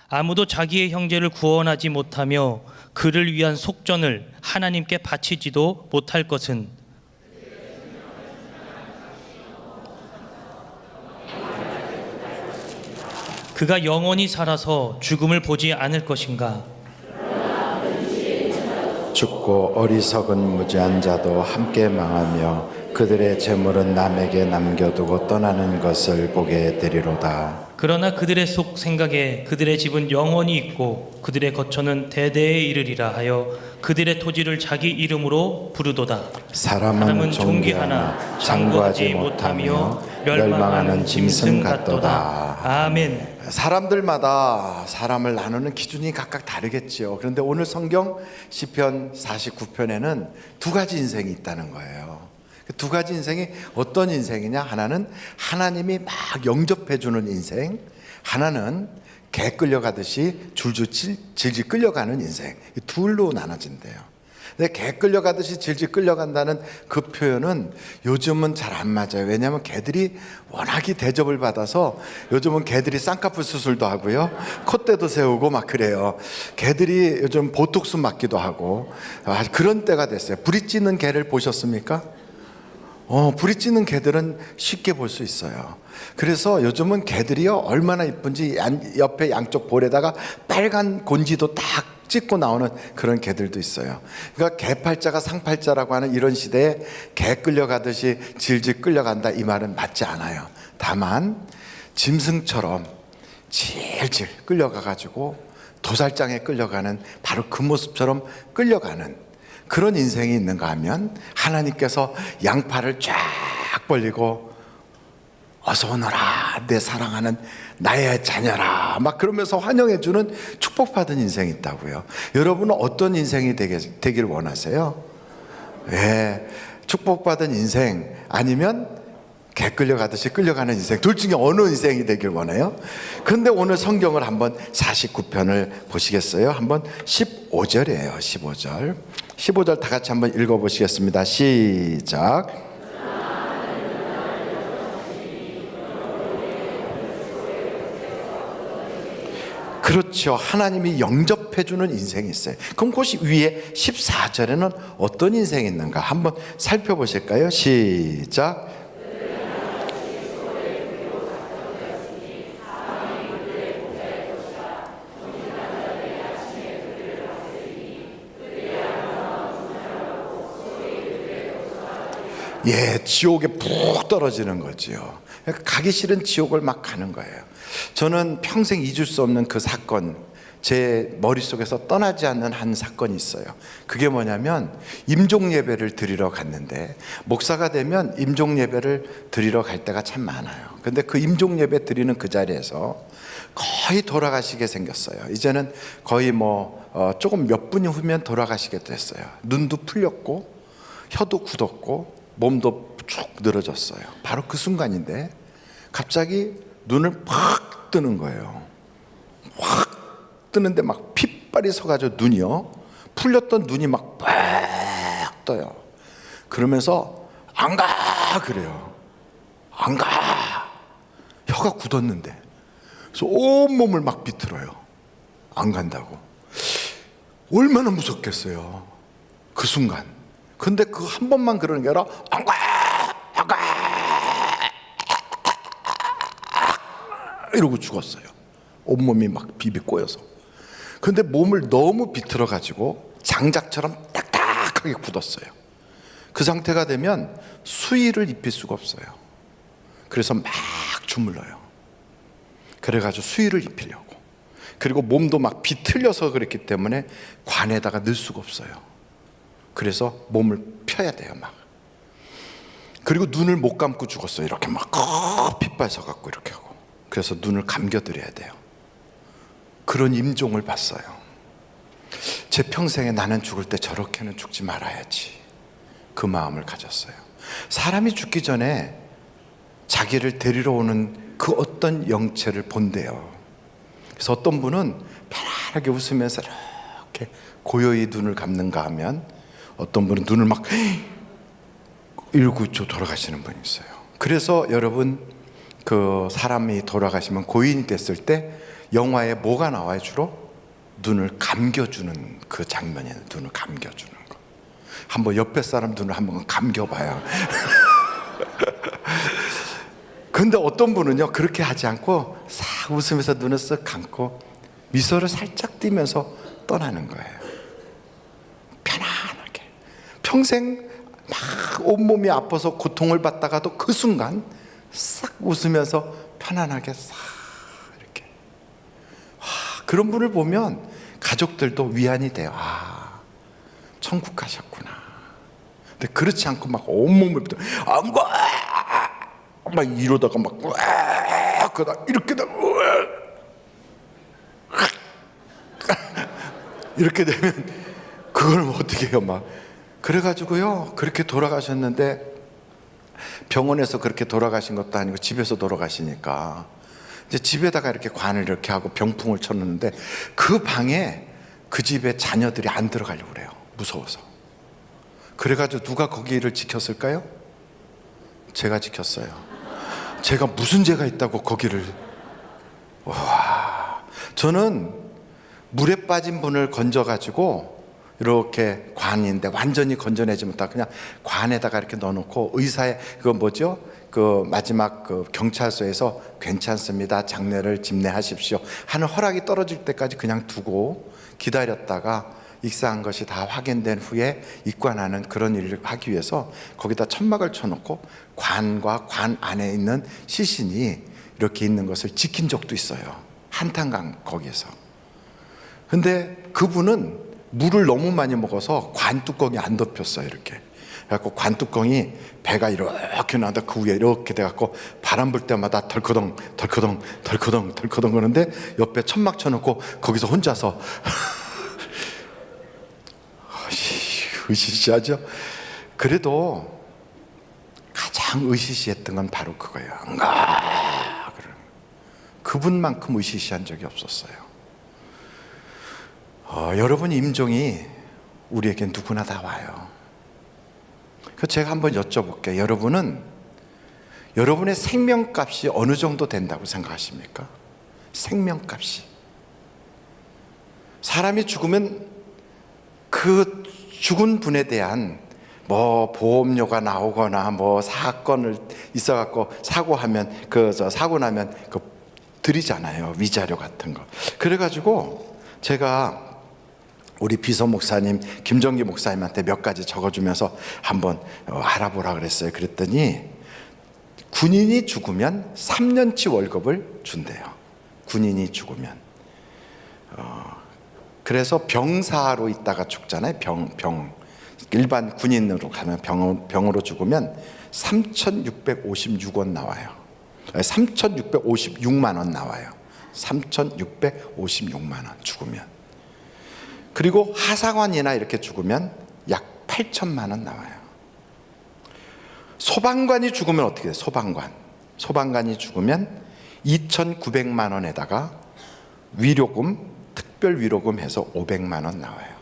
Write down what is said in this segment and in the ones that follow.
아무도 자기의 형제를 구원하지 못하며 그를 위한 속전을 하나님께 바치지도 못할 것은 그가 영원히 살아서 죽음을 보지 않을 것인가? 죽고 어리석은 무지한 자도 함께 망하며 그들의 재물은 남에게 남겨두고 떠나는 것을 보게 되리로다. 그러나 그들의 속 생각에 그들의 집은 영원히 있고 그들의 거처는 대대에 이르리라 하여 그들의 토지를 자기 이름으로 부르도다. 사람은 존귀하나 장구하지 못하며 멸망하는 짐승 같도다. 아멘. 사람들마다 사람을 나누는 기준이 각각 다르겠지요. 그런데 오늘 성경 시편 49편에는 두 가지 인생이 있다는 거예요. 그 두 가지 인생이 어떤 인생이냐? 하나는 하나님이 막 영접해주는 인생, 하나는 개 끌려가듯이 질질 끌려가는 인생. 이 둘로 나눠진대요. 근데 개 끌려가듯이 질질 끌려간다는 그 표현은 요즘은 잘 안 맞아요. 왜냐하면 개들이 워낙에 대접을 받아서 요즘은 개들이 쌍꺼풀 수술도 하고요, 콧대도 세우고 막 그래요. 개들이 요즘 보톡스 맞기도 하고 그런 때가 됐어요. 부리찌는 개를 보셨습니까? 부리찌는 개들은 쉽게 볼 수 있어요. 그래서 요즘은 개들이요 얼마나 이쁜지 옆에 양쪽 볼에다가 빨간 곤지도 딱 찍고 나오는 그런 개들도 있어요. 그러니까 개팔자가 상팔자라고 하는 이런 시대에 개 끌려가듯이 질질 끌려간다 이 말은 맞지 않아요. 다만 짐승처럼 질질 끌려가가지고 도살장에 끌려가는 바로 그 모습처럼 끌려가는 그런 인생이 있는가 하면 하나님께서 양팔을 쫙 벌리고 어서 오너라 내 사랑하는 나의 자녀라 막 그러면서 환영해주는 축복받은 인생이 있다고요. 여러분은 어떤 인생이 되길 원하세요? 예, 축복받은 인생 아니면 개 끌려가듯이 끌려가는 인생, 둘 중에 어느 인생이 되길 원해요? 그런데 오늘 성경을 한번 49편을 보시겠어요? 한번 15절이에요 15절 다 같이 한번 읽어보시겠습니다. 시작. 그렇죠. 하나님이 영접해주는 인생이 있어요. 그럼 그 위에 14절에는 어떤 인생이 있는가 한번 살펴보실까요? 시작. 예, 지옥에 푹 떨어지는 거지요. 가기 싫은 지옥을 막 가는 거예요. 저는 평생 잊을 수 없는 그 사건, 제 머릿속에서 떠나지 않는 한 사건이 있어요. 그게 뭐냐면 임종 예배를 드리러 갔는데, 목사가 되면 임종 예배를 드리러 갈 때가 참 많아요. 근데 그 임종 예배 드리는 그 자리에서 거의 돌아가시게 생겼어요. 이제는 거의 조금 몇 분 후면 돌아가시게 됐어요. 눈도 풀렸고 혀도 굳었고 몸도 쭉 늘어졌어요. 바로 그 순간인데 갑자기 눈을 팍 뜨는 거예요. 확 뜨는데 막 핏발이 서가지고 눈이요, 풀렸던 눈이 막 빡 떠요. 그러면서 안 가 그래요. 안 가. 혀가 굳었는데. 그래서 온몸을 막 비틀어요. 안 간다고. 얼마나 무섭겠어요 그 순간. 근데 그 한 번만 그러는 게 아니라 안 가! 안 가! 이러고 죽었어요. 온몸이 막 비비 꼬여서. 근데 몸을 너무 비틀어 가지고 장작처럼 딱딱하게 굳었어요. 그 상태가 되면 수의를 입힐 수가 없어요. 그래서 막 주물러요. 그래가지고 수의를 입히려고. 그리고 몸도 막 비틀려서 그랬기 때문에 관에다가 넣을 수가 없어요. 그래서 몸을 펴야 돼요 막. 그리고 눈을 못 감고 죽었어요. 이렇게 막 핏발 서갖고 이렇게 하고. 그래서 눈을 감겨드려야 돼요. 그런 임종을 봤어요. 제 평생에 나는 죽을 때 저렇게는 죽지 말아야지, 그 마음을 가졌어요. 사람이 죽기 전에 자기를 데리러 오는 그 어떤 영체를 본대요. 그래서 어떤 분은 편안하게 웃으면서 이렇게 고요히 눈을 감는가 하면, 어떤 분은 눈을 막 이러고 돌아가시는 분이 있어요. 그래서 여러분, 그 사람이 돌아가시면 고인이 됐을 때 영화에 뭐가 나와요? 주로 눈을 감겨주는 그 장면이에요. 눈을 감겨주는 거. 한번 옆에 사람 눈을 한번 감겨봐요. 근데 어떤 분은요 그렇게 하지 않고 싹 웃으면서 눈을 쓱 감고 미소를 살짝 띠면서 떠나는 거예요. 편안하게. 평생 막 온몸이 아파서 고통을 받다가도 그 순간 싹 웃으면서 편안하게 싹 이렇게. 그런 분을 보면 가족들도 위안이 돼요. 아, 천국 가셨구나. 근데 그렇지 않고 막 온몸을 막 이러다가 막 그러다 이렇게 이렇게 되면 그걸 어떻게 해요? 막 그래가지고요 그렇게 돌아가셨는데 병원에서 그렇게 돌아가신 것도 아니고 집에서 돌아가시니까 이제 집에다가 이렇게 관을 이렇게 하고 병풍을 쳤는데 그 방에 그 집에 자녀들이 안 들어가려고 그래요. 무서워서. 그래가지고 누가 거기를 지켰을까요? 제가 지켰어요. 제가 무슨 죄가 있다고 거기를. 와, 저는 물에 빠진 분을 건져가지고 이렇게 관인데 완전히 건져내지 못하고 그냥 관에다가 이렇게 넣어놓고 의사의 그 뭐죠? 그 마지막 그 경찰서에서 괜찮습니다. 장례를 집례하십시오 하는 허락이 떨어질 때까지 그냥 두고 기다렸다가 익사한 것이 다 확인된 후에 입관하는 그런 일을 하기 위해서 거기다 천막을 쳐놓고 관과 관 안에 있는 시신이 이렇게 있는 것을 지킨 적도 있어요. 한탄강 거기에서. 근데 그분은 물을 너무 많이 먹어서 관 뚜껑이 안 덮였어요. 이렇게. 그래갖고 관 뚜껑이 배가 이렇게 나다 그 위에 이렇게 돼갖고 바람 불 때마다 덜커덩 덜커덩 덜커덩 덜커덩 그러는데 옆에 천막 쳐놓고 거기서 혼자서 으시시하죠. 그래도 가장 으시시했던 건 바로 그거예요. 그분만큼 으시시한 적이 없었어요. 여러분 임종이 우리에게 누구나 다 와요. 그래서 제가 한번 여쭤볼게요. 여러분은 여러분의 생명값이 어느 정도 된다고 생각하십니까? 생명값이. 사람이 죽으면 그 죽은 분에 대한 뭐 보험료가 나오거나 뭐 사건을 있어갖고 사고하면 사고 나면 그 드리잖아요. 위자료 같은 거. 그래가지고 제가 우리 비서 목사님 김정기 목사님한테 몇 가지 적어주면서 한번 알아보라 그랬어요. 그랬더니 군인이 죽으면 3년치 월급을 준대요. 군인이 죽으면. 그래서 병사로 있다가 죽잖아요. 일반 군인으로 가면 병으로 죽으면 3,656원 나와요. 3,656만 원 나와요. 3,656만 원 죽으면. 그리고 하사관이나 이렇게 죽으면 약 8천만 원 나와요. 소방관이 죽으면 어떻게 돼요? 소방관이 죽으면 2,900만 원에다가 위로금, 특별 위로금 해서 500만 원 나와요.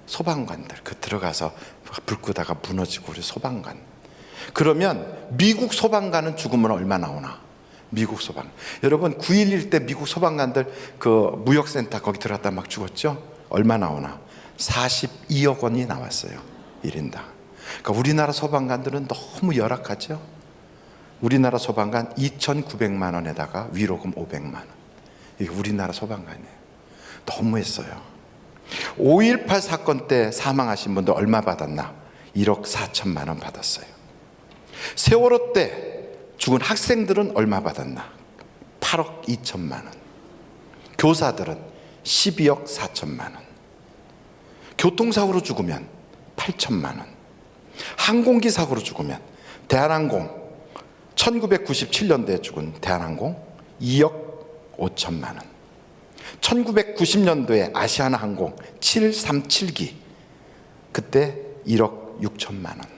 소방관들 그 들어가서 불 끄다가 무너지고 우리 소방관. 그러면 미국 소방관은 죽으면 얼마 나오나? 미국 소방. 여러분 9.11 때 미국 소방관들 그 무역센터 거기 들어갔다 막 죽었죠? 얼마 나오나? 42억 원이 나왔어요. 1인당. 그러니까 우리나라 소방관들은 너무 열악하죠? 우리나라 소방관 2,900만 원에다가 위로금 500만 원. 이게 우리나라 소방관이에요. 너무했어요. 5.18 사건 때 사망하신 분들 얼마 받았나? 1억 4천만 원 받았어요. 세월호 때 죽은 학생들은 얼마 받았나? 8억 2천만 원. 교사들은 12억 4천만 원. 교통사고로 죽으면 8천만 원. 항공기 사고로 죽으면 대한항공 1997년도에 죽은 대한항공 2억 5천만 원. 1990년도에 아시아나항공 737기 그때 1억 6천만 원.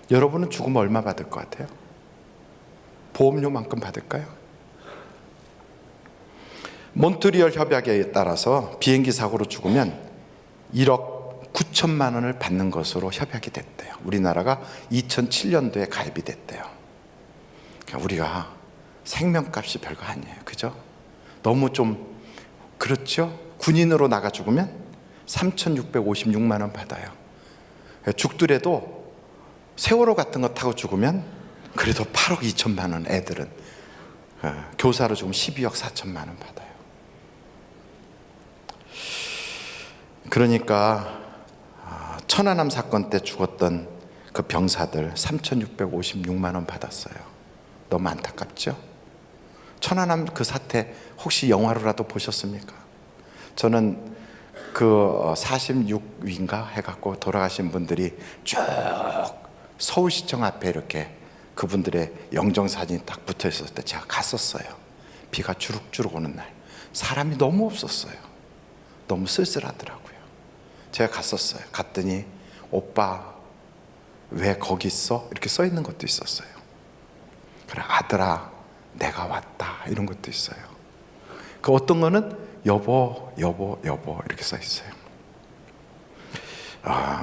여러분은 죽으면 얼마 받을 것 같아요? 보험료만큼 받을까요? 몬트리올 협약에 따라서 비행기 사고로 죽으면 1억 9천만 원을 받는 것으로 협약이 됐대요. 우리나라가 2007년도에 가입이 됐대요. 그러니까 우리가 생명값이 별거 아니에요. 그죠? 너무 좀 그렇죠? 군인으로 나가 죽으면 3,656만 원 받아요. 죽더라도 세월호 같은 거 타고 죽으면 그래도 8억 2천만 원, 애들은 교사로 죽으면 12억 4천만 원 받아요. 그러니까 천안함 사건 때 죽었던 그 병사들 3,656만 원 받았어요. 너무 안타깝죠? 천안함 그 사태 혹시 영화로라도 보셨습니까? 저는 그 46위인가 해갖고 돌아가신 분들이 쭉 서울시청 앞에 이렇게 그분들의 영정사진이 딱 붙어 있었을 때 제가 갔었어요. 비가 주룩주룩 오는 날. 사람이 너무 없었어요. 너무 쓸쓸하더라고요. 제가 갔었어요. 갔더니 오빠 왜 거기 있어? 이렇게 써 있는 것도 있었어요. 그래, 아들아 내가 왔다, 이런 것도 있어요. 그 어떤 거는 여보 여보 여보 이렇게 써 있어요.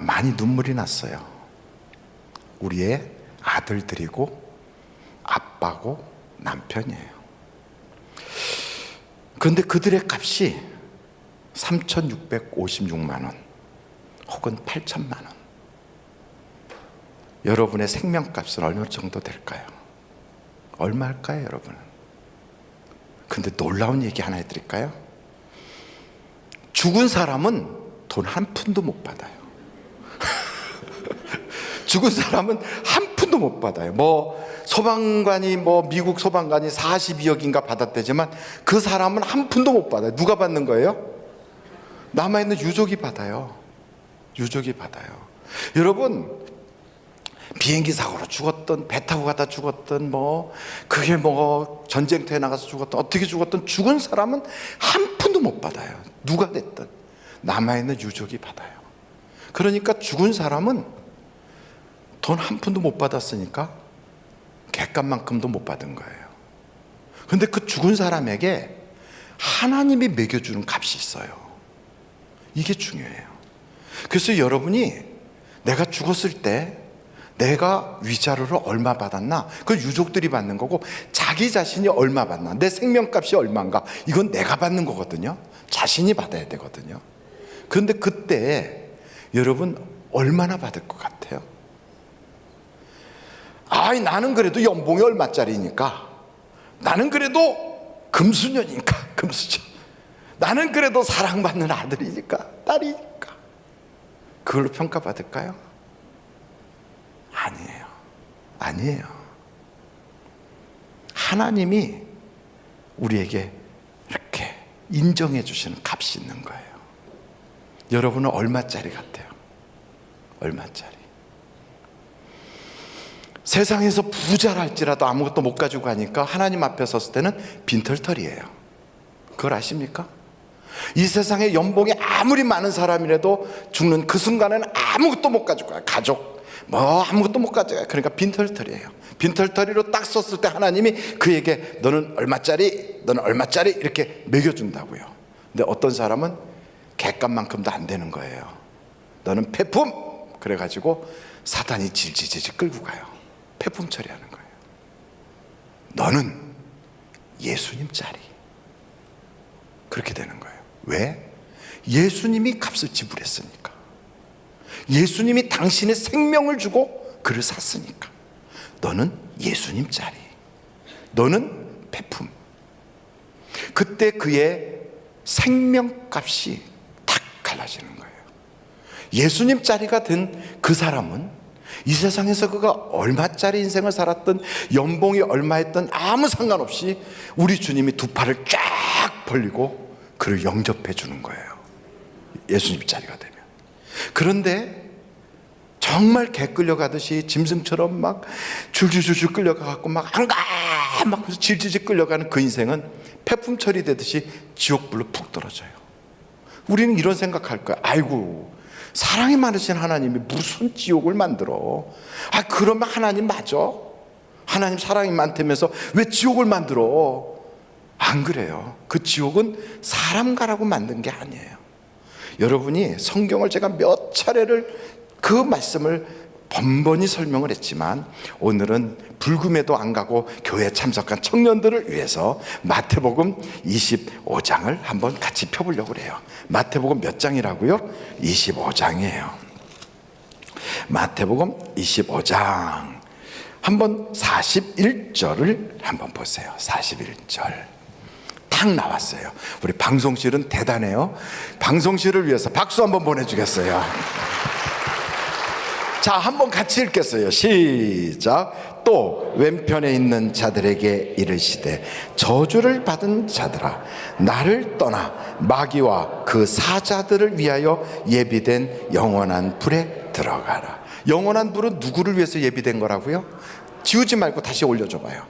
많이 눈물이 났어요. 우리의 아들들이고 아빠고 남편이에요. 그런데 그들의 값이 3,656만 원 혹은 8천만 원. 여러분의 생명값은 얼마 정도 될까요? 얼마일까요, 여러분? 근데 놀라운 얘기 하나 해드릴까요? 죽은 사람은 돈 한 푼도 못 받아요. 죽은 사람은 한 푼도 못 받아요. 소방관이 미국 소방관이 42억인가 받았대지만 그 사람은 한 푼도 못 받아요. 누가 받는 거예요? 남아있는 유족이 받아요. 유족이 받아요. 여러분, 비행기 사고로 죽었던, 배 타고 가다 죽었던, 그게 전쟁터에 나가서 죽었던, 어떻게 죽었던, 죽은 사람은 한 푼도 못 받아요. 누가 됐든 남아있는 유족이 받아요. 그러니까 죽은 사람은 돈 한 푼도 못 받았으니까 객값만큼도 못 받은 거예요. 그런데 그 죽은 사람에게 하나님이 매겨주는 값이 있어요. 이게 중요해요. 그래서 여러분이 내가 죽었을 때 내가 위자료를 얼마 받았나? 그 유족들이 받는 거고, 자기 자신이 얼마 받나? 내 생명값이 얼마인가? 이건 내가 받는 거거든요. 자신이 받아야 되거든요. 그런데 그때 여러분 얼마나 받을 것 같아요? 나는 그래도 연봉이 얼마짜리니까, 나는 그래도 금수저니까, 금수저, 나는 그래도 사랑받는 아들이니까, 딸이니까, 그걸로 평가받을까요? 아니에요. 아니에요. 하나님이 우리에게 이렇게 인정해 주시는 값이 있는 거예요. 여러분은 얼마짜리 같아요? 얼마짜리? 세상에서 부자랄지라도 아무것도 못 가지고 가니까 하나님 앞에 섰을 때는 빈털털이에요. 그걸 아십니까? 이 세상에 연봉이 아무리 많은 사람이라도 죽는 그 순간에는 아무것도 못 가지고 가요. 가족 아무것도 못 가져가요. 그러니까 빈털털이에요. 빈털터리로 딱 썼을 때 하나님이 그에게 너는 얼마짜리, 너는 얼마짜리 이렇게 매겨준다고요. 근데 어떤 사람은 객값만큼도 안 되는 거예요. 너는 폐품, 그래가지고 사단이 질질질 끌고 가요. 폐품 처리하는 거예요. 너는 예수님짜리, 그렇게 되는 거예요. 왜? 예수님이 값을 지불했으니까. 예수님이 당신의 생명을 주고 그를 샀으니까. 너는 예수님짜리, 너는 폐품. 그때 그의 생명값이 탁 갈라지는 거예요. 예수님짜리가 된 그 사람은 이 세상에서 그가 얼마짜리 인생을 살았던, 연봉이 얼마였던 아무 상관없이 우리 주님이 두 팔을 쫙 벌리고 그를 영접해 주는 거예요. 예수님짜리가 되면. 그런데 정말 개 끌려가듯이 짐승처럼 막 줄줄줄줄 끌려가갖고 막 안 가! 막 질질질 끌려가는 그 인생은 폐품 처리되듯이 지옥불로 푹 떨어져요. 우리는 이런 생각할 거야. 아이고, 사랑이 많으신 하나님이 무슨 지옥을 만들어? 그러면 하나님 맞아? 하나님 사랑이 많다면서 왜 지옥을 만들어? 안 그래요. 그 지옥은 사람 가라고 만든 게 아니에요. 여러분이 성경을 제가 몇 차례를 그 말씀을 번번이 설명을 했지만 오늘은 불금에도 안 가고 교회 참석한 청년들을 위해서 마태복음 25장을 한번 같이 펴보려고 해요. 마태복음 몇 장이라고요? 25장이에요. 마태복음 25장 한번 41절을 한번 보세요. 41절 딱 나왔어요. 우리 방송실은 대단해요. 방송실을 위해서 박수 한번 보내주겠어요. 자, 한번 같이 읽겠어요. 시작. 또 왼편에 있는 자들에게 이르시되 저주를 받은 자들아, 나를 떠나 마귀와 그 사자들을 위하여 예비된 영원한 불에 들어가라. 영원한 불은 누구를 위해서 예비된 거라고요? 지우지 말고 다시 올려줘 봐요.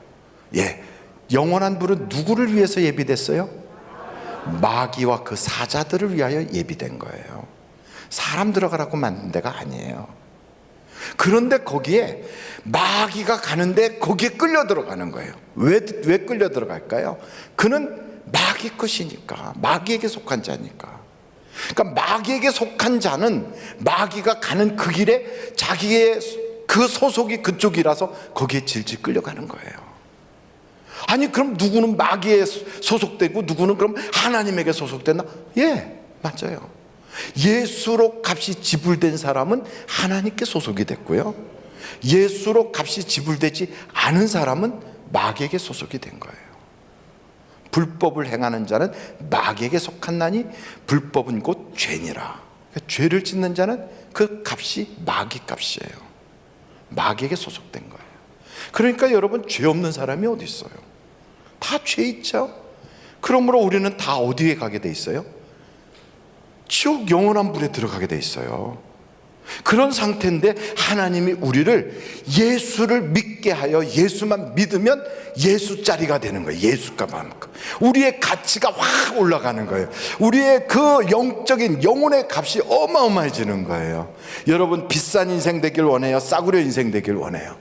예, 영원한 불은 누구를 위해서 예비됐어요? 마귀와 그 사자들을 위하여 예비된 거예요. 사람 들어가라고 만든 데가 아니에요. 그런데 거기에 마귀가 가는데 거기에 끌려 들어가는 거예요. 왜 끌려 들어갈까요? 그는 마귀 것이니까, 마귀에게 속한 자니까. 그러니까 마귀에게 속한 자는 마귀가 가는 그 길에 자기의 그 소속이 그쪽이라서 거기에 질질 끌려가는 거예요. 아니 그럼 누구는 마귀에 소속되고 누구는 그럼 하나님에게 소속됐나? 예, 맞아요. 예수로 값이 지불된 사람은 하나님께 소속이 됐고요, 예수로 값이 지불되지 않은 사람은 마귀에게 소속이 된 거예요. 불법을 행하는 자는 마귀에게 속한나니 불법은 곧 죄니라. 그러니까 죄를 짓는 자는 그 값이 마귀 값이에요. 마귀에게 소속된 거예요. 그러니까 여러분, 죄 없는 사람이 어디 있어요? 다 죄 있죠. 그러므로 우리는 다 어디에 가게 돼 있어요? 지옥 영원한 불에 들어가게 돼 있어요. 그런 상태인데 하나님이 우리를 예수를 믿게 하여 예수만 믿으면 예수짜리가 되는 거예요. 예수값만큼 우리의 가치가 확 올라가는 거예요. 우리의 그 영적인 영혼의 값이 어마어마해지는 거예요. 여러분, 비싼 인생 되길 원해요? 싸구려 인생 되길 원해요?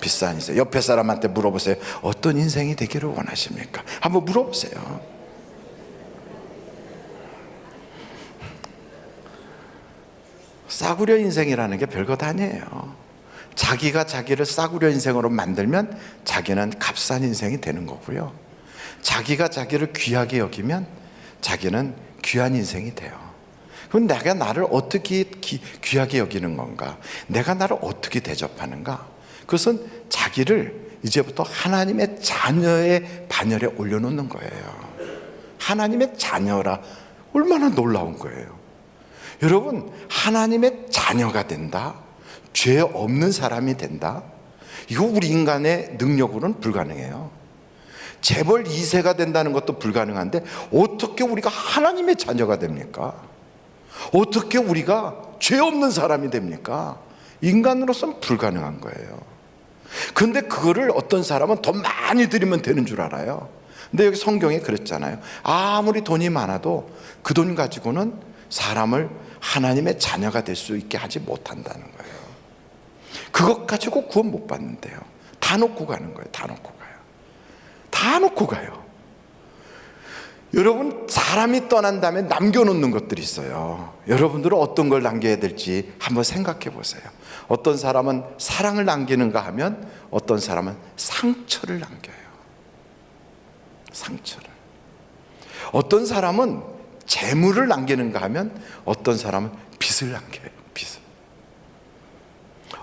비싼 인생. 옆에 사람한테 물어보세요. 어떤 인생이 되기를 원하십니까? 한번 물어보세요. 싸구려 인생이라는 게 별것 아니에요. 자기가 자기를 싸구려 인생으로 만들면 자기는 값싼 인생이 되는 거고요, 자기가 자기를 귀하게 여기면 자기는 귀한 인생이 돼요. 그럼 내가 나를 어떻게 귀하게 여기는 건가? 내가 나를 어떻게 대접하는가? 그것은 자기를 이제부터 하나님의 자녀의 반열에 올려놓는 거예요. 하나님의 자녀라, 얼마나 놀라운 거예요. 여러분, 하나님의 자녀가 된다, 죄 없는 사람이 된다, 이거 우리 인간의 능력으로는 불가능해요. 재벌 2세가 된다는 것도 불가능한데 어떻게 우리가 하나님의 자녀가 됩니까? 어떻게 우리가 죄 없는 사람이 됩니까? 인간으로서는 불가능한 거예요. 그런데 그거를 어떤 사람은 돈 많이 들이면 되는 줄 알아요. 근데 여기 성경에 그랬잖아요. 아무리 돈이 많아도 그 돈 가지고는 사람을 하나님의 자녀가 될 수 있게 하지 못한다는 거예요. 그것 가지고 구원 못 받는데요. 다 놓고 가는 거예요. 다 놓고 가요. 다 놓고 가요. 여러분, 사람이 떠난 다음에 남겨놓는 것들이 있어요. 여러분들은 어떤 걸 남겨야 될지 한번 생각해 보세요. 어떤 사람은 사랑을 남기는가 하면 어떤 사람은 상처를 남겨요. 상처를. 어떤 사람은 재물을 남기는가 하면 어떤 사람은 빚을 남겨요. 빚을.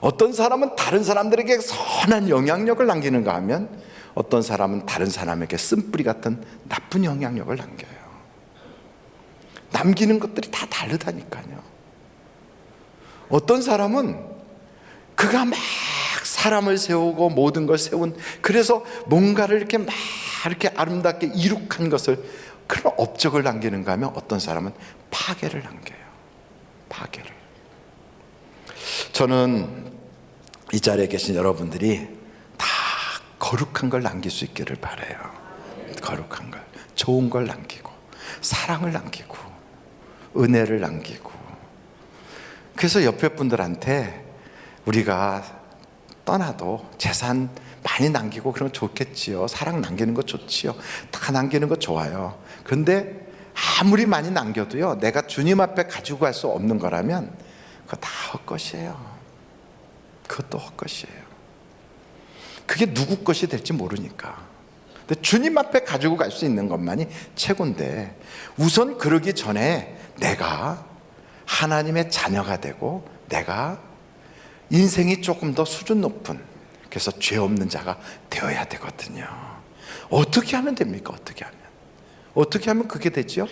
어떤 사람은 다른 사람들에게 선한 영향력을 남기는가 하면 어떤 사람은 다른 사람에게 쓴뿌리 같은 나쁜 영향력을 남겨요. 남기는 것들이 다 다르다니까요. 어떤 사람은 그가 막 사람을 세우고 모든 걸 세운, 그래서 뭔가를 이렇게 막 이렇게 아름답게 이룩한 것을, 그런 업적을 남기는가 하면 어떤 사람은 파괴를 남겨요. 파괴를. 저는 이 자리에 계신 여러분들이 다 거룩한 걸 남길 수 있기를 바라요. 거룩한 걸, 좋은 걸 남기고, 사랑을 남기고, 은혜를 남기고. 그래서 옆에 분들한테 우리가 떠나도 재산 많이 남기고 그러면 좋겠지요. 사랑 남기는 거 좋지요. 다 남기는 거 좋아요. 그런데 아무리 많이 남겨도요, 내가 주님 앞에 가지고 갈 수 없는 거라면 그거 다 헛것이에요. 그것도 헛것이에요. 그게 누구 것이 될지 모르니까. 근데 주님 앞에 가지고 갈 수 있는 것만이 최고인데, 우선 그러기 전에 내가 하나님의 자녀가 되고 내가 인생이 조금 더 수준 높은, 그래서 죄 없는 자가 되어야 되거든요. 어떻게 하면 됩니까? 어떻게 하면 그게 되죠?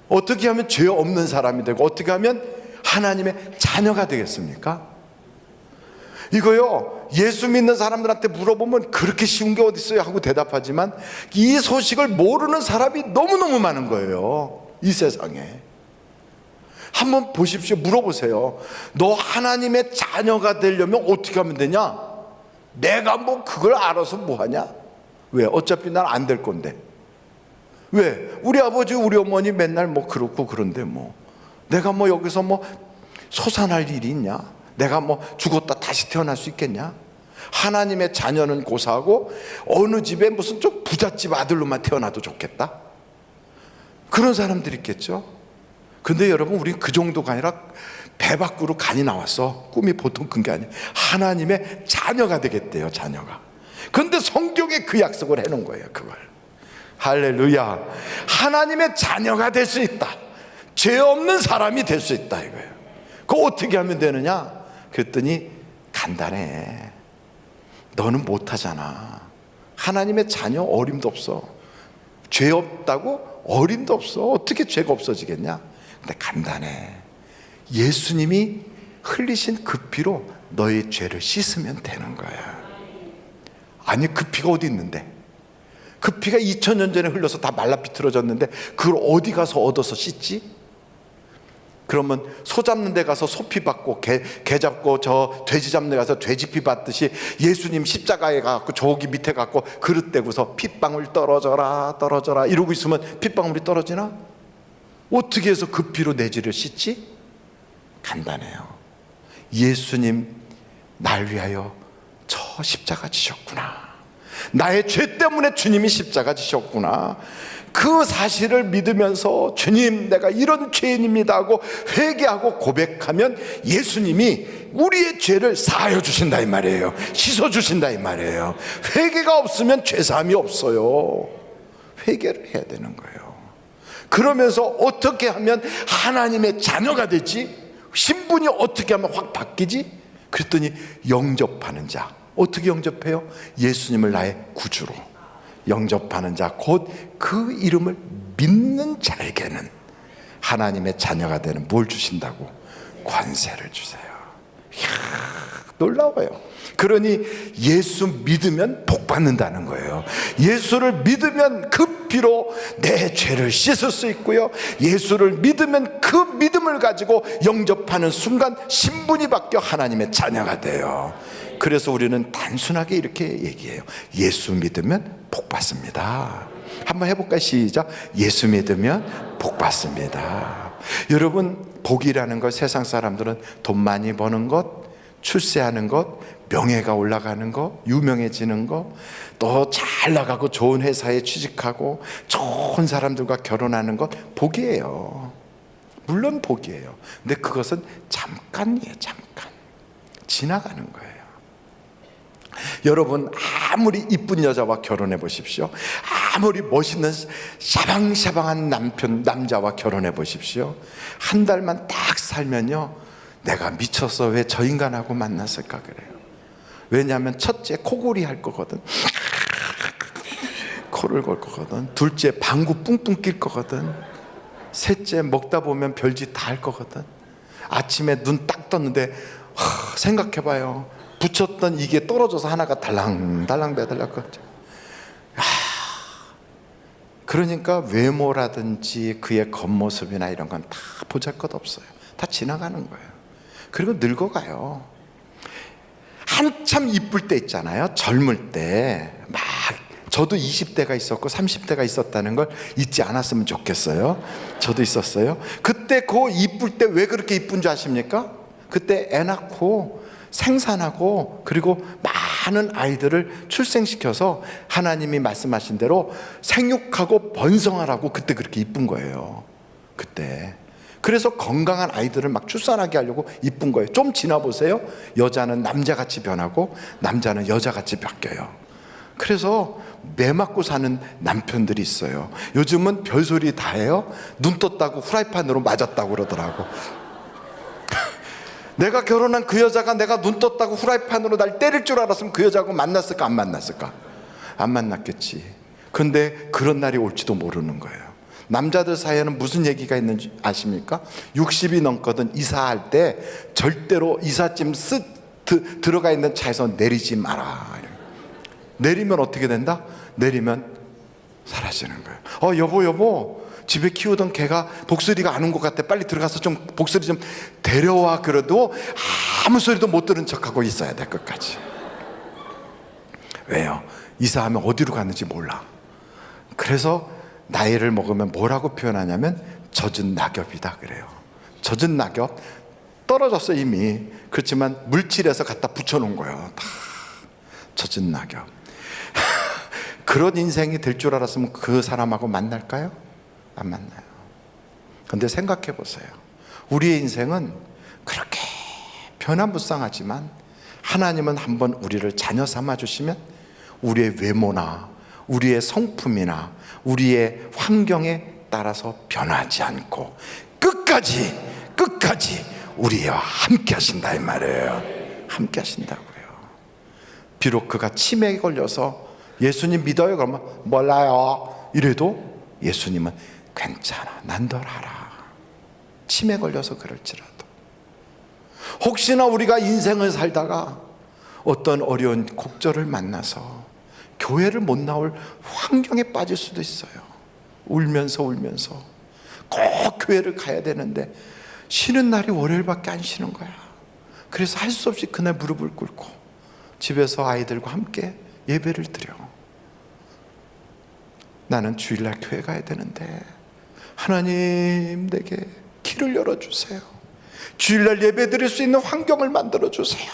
어떻게 하면 죄 없는 사람이 되고 어떻게 하면 하나님의 자녀가 되겠습니까? 이거요, 예수 믿는 사람들한테 물어보면 그렇게 쉬운 게 어디 있어요 하고 대답하지만 이 소식을 모르는 사람이 너무너무 많은 거예요, 이 세상에. 한번 보십시오. 물어보세요. 너 하나님의 자녀가 되려면 어떻게 하면 되냐? 내가 뭐 그걸 알아서 뭐 하냐? 왜? 어차피 난 안 될 건데. 왜? 우리 아버지 우리 어머니 맨날 뭐 그렇고 그런데 뭐 내가 뭐 여기서 뭐 솟아날 일이 있냐? 내가 뭐 죽었다 다시 태어날 수 있겠냐? 하나님의 자녀는 고사하고 어느 집에 무슨 좀 부잣집 아들로만 태어나도 좋겠다? 그런 사람들이 있겠죠. 근데 여러분, 우리 그 정도가 아니라 배 밖으로 간이 나왔어. 꿈이 보통 큰 게 아니에요. 하나님의 자녀가 되겠대요, 자녀가. 근데 성경에 그 약속을 해놓은 거예요, 그걸. 할렐루야. 하나님의 자녀가 될 수 있다. 죄 없는 사람이 될 수 있다, 이거예요. 그거 어떻게 하면 되느냐? 그랬더니 간단해. 너는 못하잖아. 하나님의 자녀 어림도 없어. 죄 없다고 어림도 없어. 어떻게 죄가 없어지겠냐? 근데 간단해. 예수님이 흘리신 그 피로 너의 죄를 씻으면 되는 거야. 아니, 그 피가 어디 있는데? 그 피가 2000년 전에 흘러서 다 말라 비틀어졌는데 그걸 어디 가서 얻어서 씻지? 그러면 소 잡는 데 가서 소피 받고 개 잡고 저 돼지 잡는 데 가서 돼지피 받듯이 예수님 십자가에 가고 저기 밑에 가고 그릇 대고서 핏방울 떨어져라 이러고 있으면 핏방울이 떨어지나? 어떻게 해서 그 피로 내 죄를 씻지? 간단해요. 예수님 날 위하여 저 십자가 지셨구나. 나의 죄 때문에 주님이 십자가 지셨구나. 그 사실을 믿으면서 주님, 내가 이런 죄인입니다 하고 회개하고 고백하면 예수님이 우리의 죄를 사하여 주신다 이 말이에요. 씻어 주신다 이 말이에요. 회개가 없으면 죄사함이 없어요. 회개를 해야 되는 거예요. 그러면서 어떻게 하면 하나님의 자녀가 되지? 신분이 어떻게 하면 확 바뀌지? 그랬더니 영접하는 자. 어떻게 영접해요? 예수님을 나의 구주로 영접하는 자, 곧 그 이름을 믿는 자에게는 하나님의 자녀가 되는 뭘 주신다고? 권세를 주세요. 이야, 놀라워요. 그러니 예수 믿으면 복 받는다는 거예요. 예수를 믿으면 그 피로 내 죄를 씻을 수 있고요, 예수를 믿으면 그 믿음을 가지고 영접하는 순간 신분이 바뀌어 하나님의 자녀가 돼요. 그래서 우리는 단순하게 이렇게 얘기해요. 예수 믿으면 복 받습니다. 한번 해볼까요? 시작. 예수 믿으면 복 받습니다. 여러분, 복이라는 걸 세상 사람들은 돈 많이 버는 것, 출세하는 것, 명예가 올라가는 것, 유명해지는 것, 또 잘 나가고 좋은 회사에 취직하고 좋은 사람들과 결혼하는 것, 복이에요. 물론 복이에요. 근데 그것은 잠깐이에요. 잠깐. 지나가는 거예요. 여러분, 아무리 이쁜 여자와 결혼해 보십시오. 아무리 멋있는 샤방샤방한 남자와 결혼해 보십시오. 한 달만 딱 살면요, 내가 미쳤어. 왜 저 인간하고 만났을까 그래요. 왜냐하면 첫째, 코골이 할 거거든. 코를 골 거거든. 둘째, 방구 뿡뿡 낄 거거든. 셋째, 먹다 보면 별짓 다 할 거거든. 아침에 눈 딱 떴는데 생각해봐요. 붙였던 이게 떨어져서 하나가 달랑달랑 매달릴 거죠. 그러니까 외모라든지 그의 겉모습이나 이런 건 다 보잘것없어요. 다 지나가는 거예요. 그리고 늙어가요. 한참 이쁠 때 있잖아요. 젊을 때 막, 저도 20대가 있었고 30대가 있었다는 걸 잊지 않았으면 좋겠어요. 저도 있었어요. 그때 그 이쁠 때 왜 그렇게 이쁜 줄 아십니까? 그때 애 낳고 생산하고 그리고 많은 아이들을 출생시켜서 하나님이 말씀하신 대로 생육하고 번성하라고 그때 그렇게 이쁜 거예요. 그때. 그래서 건강한 아이들을 막 출산하게 하려고 이쁜 거예요. 좀 지나 보세요. 여자는 남자같이 변하고 남자는 여자같이 바뀌어요. 그래서 매 맞고 사는 남편들이 있어요. 요즘은 별소리 다 해요. 눈 떴다고 후라이팬으로 맞았다고 그러더라고. 내가 결혼한 그 여자가 내가 눈 떴다고 후라이팬으로 날 때릴 줄 알았으면 그 여자하고 만났을까 안 만났을까? 안 만났겠지. 그런데 그런 날이 올지도 모르는 거예요. 남자들 사이에는 무슨 얘기가 있는지 아십니까? 60이 넘거든 이사할 때 절대로 이삿짐 들어가 있는 차에서 내리지 마라. 내리면 어떻게 된다? 내리면 사라지는 거예요. 여보 집에 키우던 개가 복소리가 안 온 것 같아. 빨리 들어가서 좀 복소리 좀 데려와. 그래도 아무 소리도 못 들은 척하고 있어야 될 것까지. 왜요? 이사하면 어디로 갔는지 몰라. 그래서 나이를 먹으면 뭐라고 표현하냐면 젖은 낙엽이다 그래요. 젖은 낙엽 떨어졌어 이미. 그렇지만 물질에서 갖다 붙여놓은 거예요. 다 젖은 낙엽. 그런 인생이 될 줄 알았으면 그 사람하고 만날까요? 안 만나요. 그런데 생각해 보세요. 우리의 인생은 그렇게 변화무쌍하지만 하나님은 한번 우리를 자녀 삼아 주시면 우리의 외모나 우리의 성품이나 우리의 환경에 따라서 변하지 않고 끝까지 우리와 함께 하신다 이 말이에요. 함께 하신다고요. 비록 그가 치매에 걸려서 예수님 믿어요? 그러면 몰라요 이래도 예수님은 괜찮아 난 널 알아. 치매 걸려서 그럴지라도. 혹시나 우리가 인생을 살다가 어떤 어려운 곡절을 만나서 교회를 못 나올 환경에 빠질 수도 있어요. 울면서 꼭 교회를 가야 되는데 쉬는 날이 월요일밖에 안 쉬는 거야. 그래서 할 수 없이 그날 무릎을 꿇고 집에서 아이들과 함께 예배를 드려. 나는 주일날 교회 가야 되는데 하나님 내게 길을 열어주세요. 주일날 예배 드릴 수 있는 환경을 만들어주세요.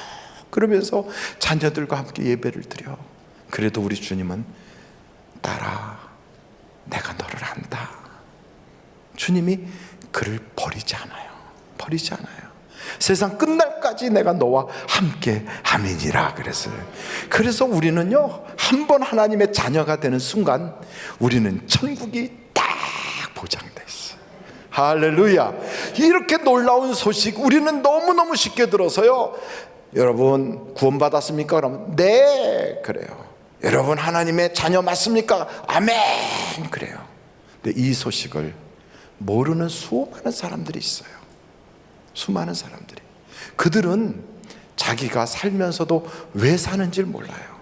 그러면서 자녀들과 함께 예배를 드려. 그래도 우리 주님은 딸아 내가 너를 안다. 주님이 그를 버리지 않아요. 세상 끝날까지 내가 너와 함께 함이니라 그랬어요. 그래서 우리는요 한번 하나님의 자녀가 되는 순간 우리는 천국이 딱 보장돼 있어요. 할렐루야. 이렇게 놀라운 소식 우리는 너무너무 쉽게 들어서요. 여러분 구원받았습니까? 그러면 네 그래요. 여러분 하나님의 자녀 맞습니까? 아멘 그래요. 근데 이 소식을 모르는 수많은 사람들이 있어요. 수많은 사람들이. 그들은 자기가 살면서도 왜 사는지를 몰라요.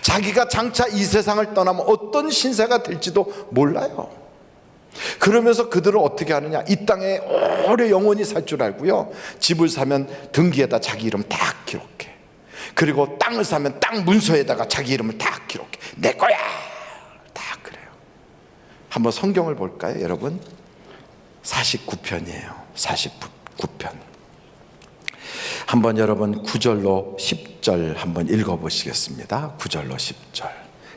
자기가 장차 이 세상을 떠나면 어떤 신세가 될지도 몰라요. 그러면서 그들은 어떻게 하느냐, 이 땅에 오래 영원히 살 줄 알고요, 집을 사면 등기에다 자기 이름 딱 기록해. 그리고 땅을 사면 땅 문서에다가 자기 이름을 딱 기록해. 내 거야 다 그래요. 한번 성경을 볼까요 여러분? 49편이에요 49편. 한번 여러분 9절로 10절 한번 읽어보시겠습니다. 9절로 10절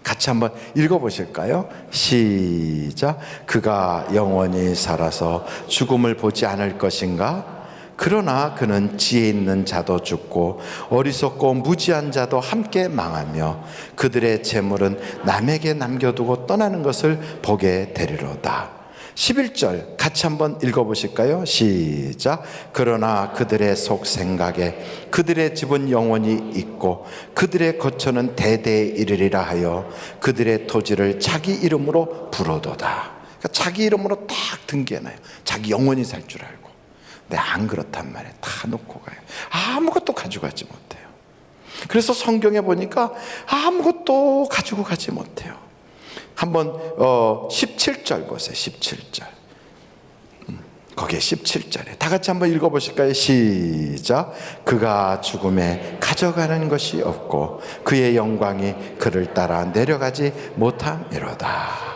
같이 한번 읽어보실까요? 시작. 그가 영원히 살아서 죽음을 보지 않을 것인가? 그러나 그는 지혜 있는 자도 죽고 어리석고 무지한 자도 함께 망하며 그들의 재물은 남에게 남겨두고 떠나는 것을 보게 되리로다. 11절 같이 한번 읽어보실까요? 시작. 그러나 그들의 속 생각에 그들의 집은 영원히 있고 그들의 거처는 대대에 이르리라 하여 그들의 토지를 자기 이름으로 부르도다. 그러니까 자기 이름으로 딱 등기해놔요. 자기 영원히 살 줄 알고. 근데 안 그렇단 말이에요. 다 놓고 가요. 아무것도 가져가지 못해요. 그래서 성경에 보니까 아무것도 가지고 가지 못해요. 한번 17절 보세요. 17절. 거기에 17절에 다 같이 한번 읽어보실까요? 시작. 그가 죽음에 가져가는 것이 없고 그의 영광이 그를 따라 내려가지 못함이로다.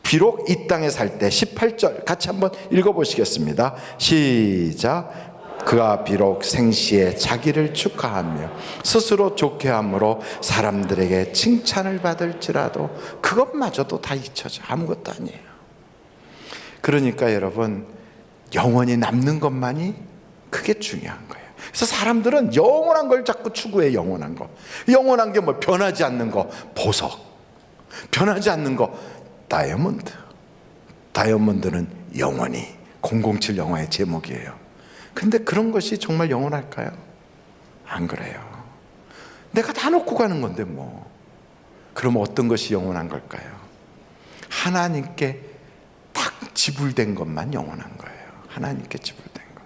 비록 이 땅에 살 때 18절 같이 한번 읽어보시겠습니다. 시작. 그가 비록 생시에 자기를 축하하며 스스로 좋게 함으로 사람들에게 칭찬을 받을지라도 그것마저도 다 잊혀져. 아무것도 아니에요. 그러니까 여러분, 영원히 남는 것만이 그게 중요한 거예요. 그래서 사람들은 영원한 걸 자꾸 추구해. 영원한 거. 영원한 게 뭐 변하지 않는 거 보석, 변하지 않는 거 다이아몬드. 다이아몬드는 영원히 007 영화의 제목이에요. 근데 그런 것이 정말 영원할까요? 안 그래요. 내가 다 놓고 가는 건데 뭐. 그럼 어떤 것이 영원한 걸까요? 하나님께 딱 지불된 것만 영원한 거예요. 하나님께 지불된 것.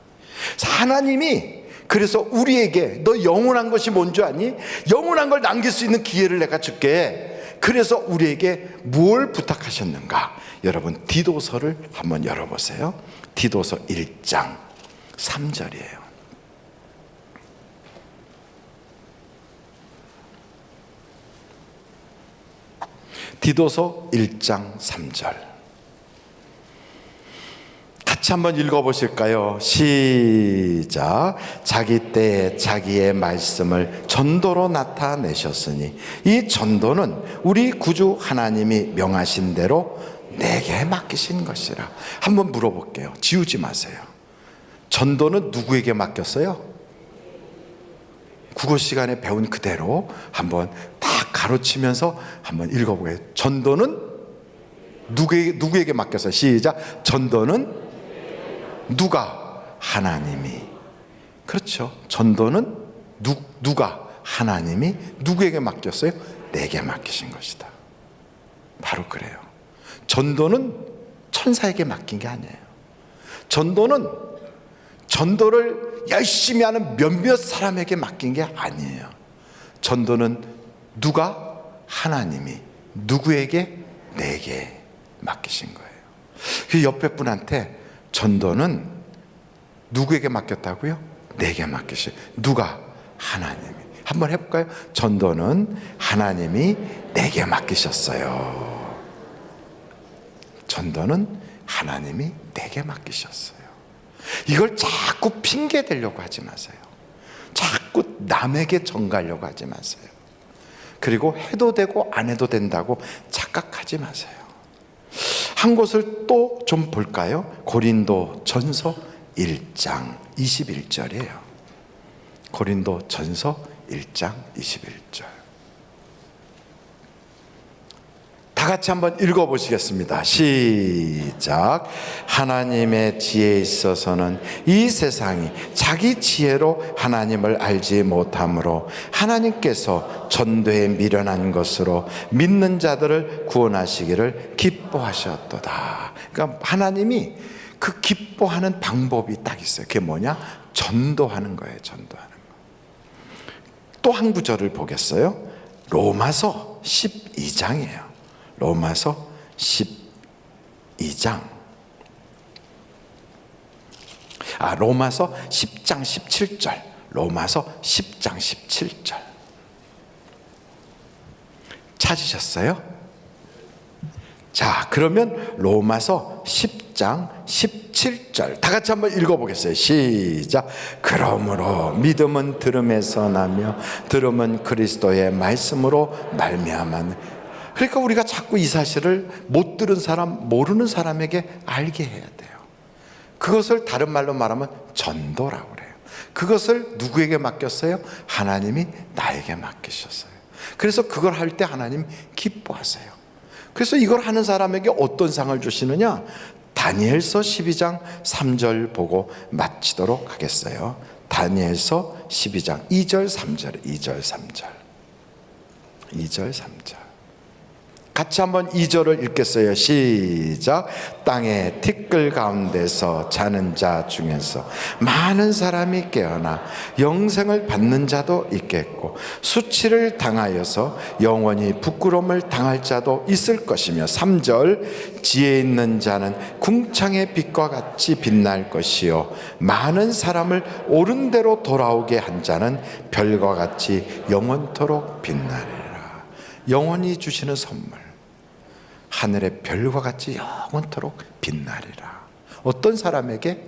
하나님이 그래서 우리에게 너 영원한 것이 뭔지 아니? 영원한 걸 남길 수 있는 기회를 내가 줄게. 그래서 우리에게 뭘 부탁하셨는가? 여러분, 디도서를 한번 열어보세요. 디도서 1장 3절이에요. 디도서 1장 3절 같이 한번 읽어보실까요? 시작. 자기 때에 자기의 말씀을 전도로 나타내셨으니 이 전도는 우리 구주 하나님이 명하신 대로 내게 맡기신 것이라. 한번 물어볼게요. 지우지 마세요. 전도는 누구에게 맡겼어요? 국어 시간에 배운 그대로 한번 다 가로치면서 한번 읽어보게요. 전도는 누구에게 맡겼어요? 시작. 전도는 누가? 하나님이. 그렇죠. 전도는 누가? 하나님이 누구에게 맡겼어요? 내게 맡기신 것이다. 바로 그래요. 전도는 천사에게 맡긴 게 아니에요. 전도는 전도를 열심히 하는 몇몇 사람에게 맡긴 게 아니에요. 전도는 누가? 하나님이 누구에게? 내게 맡기신 거예요. 그 옆에 분한테 전도는 누구에게 맡겼다고요? 내게 맡기신. 누가? 하나님이. 한번 해볼까요? 전도는 하나님이 내게 맡기셨어요. 전도는 하나님이 내게 맡기셨어요. 이걸 자꾸 핑계 대려고 하지 마세요. 자꾸 남에게 전가하려고 하지 마세요. 그리고 해도 되고 안 해도 된다고 착각하지 마세요. 한 곳을 또 좀 볼까요? 고린도 전서 1장 21절이에요. 고린도 전서 1장 21절. 다 같이 한번 읽어보시겠습니다. 시작. 하나님의 지혜에 있어서는 이 세상이 자기 지혜로 하나님을 알지 못하므로 하나님께서 전도에 미련한 것으로 믿는 자들을 구원하시기를 기뻐하셨도다. 그러니까 하나님이 그 기뻐하는 방법이 딱 있어요. 그게 뭐냐? 전도하는 거예요. 전도하는 거. 또 한 구절을 보겠어요. 로마서 12장이에요. 로마서 12장. 로마서 10장 17절. 로마서 10장 17절. 찾으셨어요? 자, 그러면 로마서 10장 17절 다 같이 한번 읽어보겠어요. 시작. 그러므로 믿음은 들음에서 나며 들음은 그리스도의 말씀으로 말미암아. 그러니까 우리가 자꾸 이 사실을 못 들은 사람, 모르는 사람에게 알게 해야 돼요. 그것을 다른 말로 말하면 전도라고 그래요. 그것을 누구에게 맡겼어요? 하나님이 나에게 맡기셨어요. 그래서 그걸 할 때 하나님 기뻐하세요. 그래서 이걸 하는 사람에게 어떤 상을 주시느냐? 다니엘서 12장 3절 보고 마치도록 하겠어요. 다니엘서 12장 2절 3절 2절 3절 2절 3절 같이 한번 2절을 읽겠어요. 시작. 땅의 티끌 가운데서 자는 자 중에서 많은 사람이 깨어나 영생을 받는 자도 있겠고 수치를 당하여서 영원히 부끄러움을 당할 자도 있을 것이며 3절. 지혜 있는 자는 궁창의 빛과 같이 빛날 것이요 많은 사람을 옳은 대로 돌아오게 한 자는 별과 같이 영원토록 빛나리라. 영원히 주시는 선물, 하늘의 별과 같이 영원토록 빛나리라. 어떤 사람에게?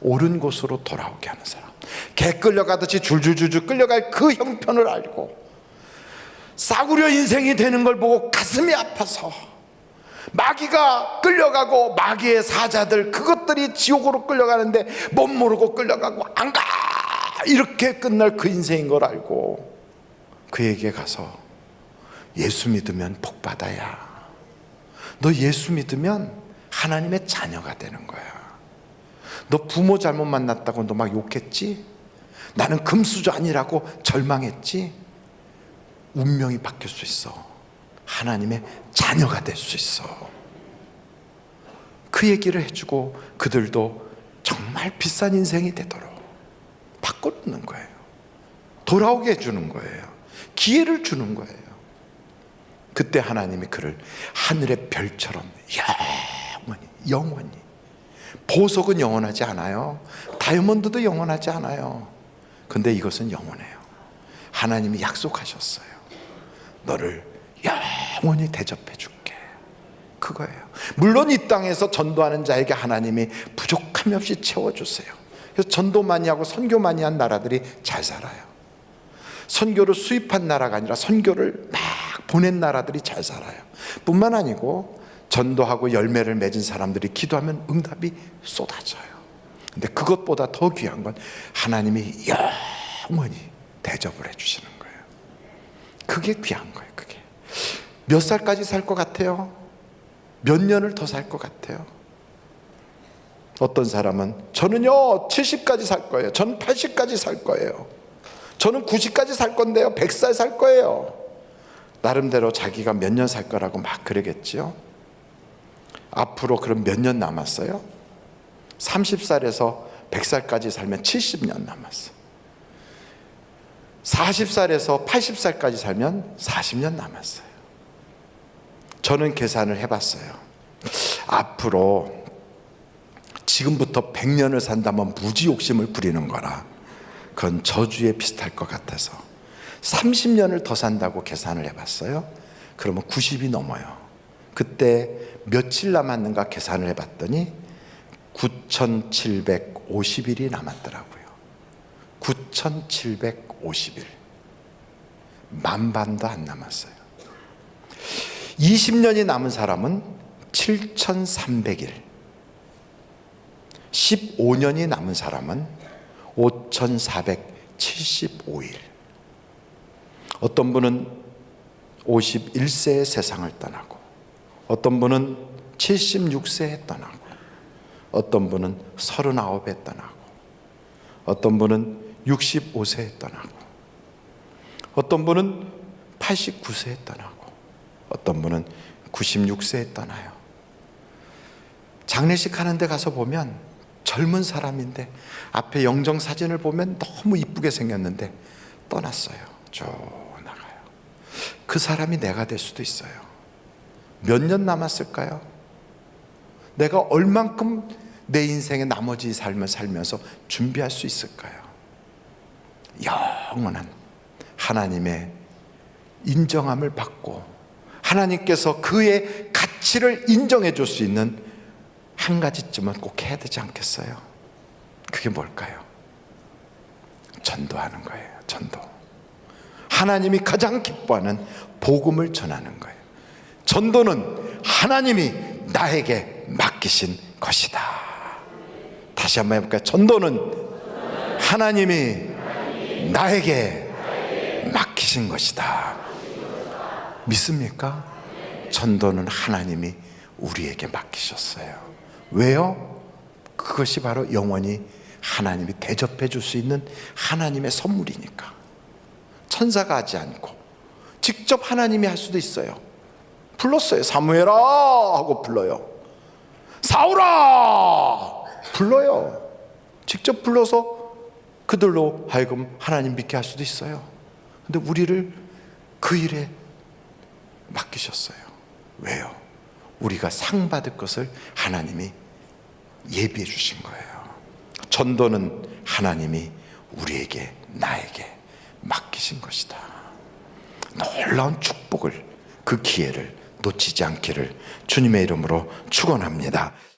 옳은 곳으로 돌아오게 하는 사람. 개 끌려가듯이 줄줄줄줄 끌려갈 그 형편을 알고 싸구려 인생이 되는 걸 보고 가슴이 아파서 마귀가 끌려가고 마귀의 사자들 그것들이 지옥으로 끌려가는데 못 모르고 끌려가고 안 가! 이렇게 끝날 그 인생인 걸 알고 그에게 가서 예수 믿으면 복 받아야. 너 예수 믿으면 하나님의 자녀가 되는 거야. 너 부모 잘못 만났다고 너 막 욕했지? 나는 금수저 아니라고 절망했지? 운명이 바뀔 수 있어. 하나님의 자녀가 될 수 있어. 그 얘기를 해주고 그들도 정말 비싼 인생이 되도록 바꿔놓는 거예요. 돌아오게 해주는 거예요. 기회를 주는 거예요. 그때 하나님이 그를 하늘의 별처럼 영원히. 보석은 영원하지 않아요. 다이아몬드도 영원하지 않아요. 근데 이것은 영원해요. 하나님이 약속하셨어요. 너를 영원히 대접해 줄게. 그거예요. 물론 이 땅에서 전도하는 자에게 하나님이 부족함이 없이 채워주세요. 그래서 전도 많이 하고 선교 많이 한 나라들이 잘 살아요. 선교를 수입한 나라가 아니라 선교를 막 보낸 나라들이 잘 살아요. 뿐만 아니고 전도하고 열매를 맺은 사람들이 기도하면 응답이 쏟아져요. 근데 그것보다 더 귀한 건 하나님이 영원히 대접을 해주시는 거예요. 그게 귀한 거예요. 그게 몇 살까지 살 것 같아요? 몇 년을 더 살 것 같아요? 어떤 사람은 저는요 70까지 살 거예요. 저는 80까지 살 거예요. 저는 90까지 살 건데요 100살 살 거예요. 나름대로 자기가 몇 년 살 거라고 막 그러겠지요. 앞으로 그럼 몇 년 남았어요? 30살에서 100살까지 살면 70년 남았어. 40살에서 80살까지 살면 40년 남았어요. 저는 계산을 해봤어요. 앞으로 지금부터 100년을 산다면 무지 욕심을 부리는 거라 그건 저주에 비슷할 것 같아서 30년을 더 산다고 계산을 해봤어요. 그러면 90이 넘어요. 그때 며칠 남았는가 계산을 해봤더니 9,750일이 남았더라고요. 9,750일. 만반도 안 남았어요. 20년이 남은 사람은 7,300일. 15년이 남은 사람은 5,475일. 어떤 분은 51세에 세상을 떠나고, 어떤 분은 76세에 떠나고, 어떤 분은 39에 떠나고, 어떤 분은 65세에 떠나고, 어떤 분은 89세에 떠나고, 어떤 분은 96세에 떠나요. 장례식 하는 데 가서 보면 젊은 사람인데 앞에 영정 사진을 보면 너무 이쁘게 생겼는데 떠났어요. 쭉 나가요. 그 사람이 내가 될 수도 있어요. 몇 년 남았을까요? 내가 얼만큼 내 인생의 나머지 삶을 살면서 준비할 수 있을까요? 영원한 하나님의 인정함을 받고 하나님께서 그의 가치를 인정해 줄 수 있는 한 가지쯤은 꼭 해야 되지 않겠어요? 그게 뭘까요? 전도하는 거예요. 전도. 하나님이 가장 기뻐하는 복음을 전하는 거예요. 전도는 하나님이 나에게 맡기신 것이다. 다시 한번 해볼까요? 전도는 하나님이 나에게 맡기신 것이다. 믿습니까? 전도는 하나님이 우리에게 맡기셨어요. 왜요? 그것이 바로 영원히 하나님이 대접해 줄 수 있는 하나님의 선물이니까. 천사가 하지 않고 직접 하나님이 할 수도 있어요. 불렀어요. 사무엘아 하고 불러요. 사울아 불러요. 직접 불러서 그들로 하여금 하나님 믿게 할 수도 있어요. 근데 우리를 그 일에 맡기셨어요. 왜요? 우리가 상 받을 것을 하나님이 예비해 주신 거예요. 전도는 하나님이 우리에게 나에게 맡기신 것이다. 놀라운 축복을 그 기회를 놓치지 않기를 주님의 이름으로 축원합니다.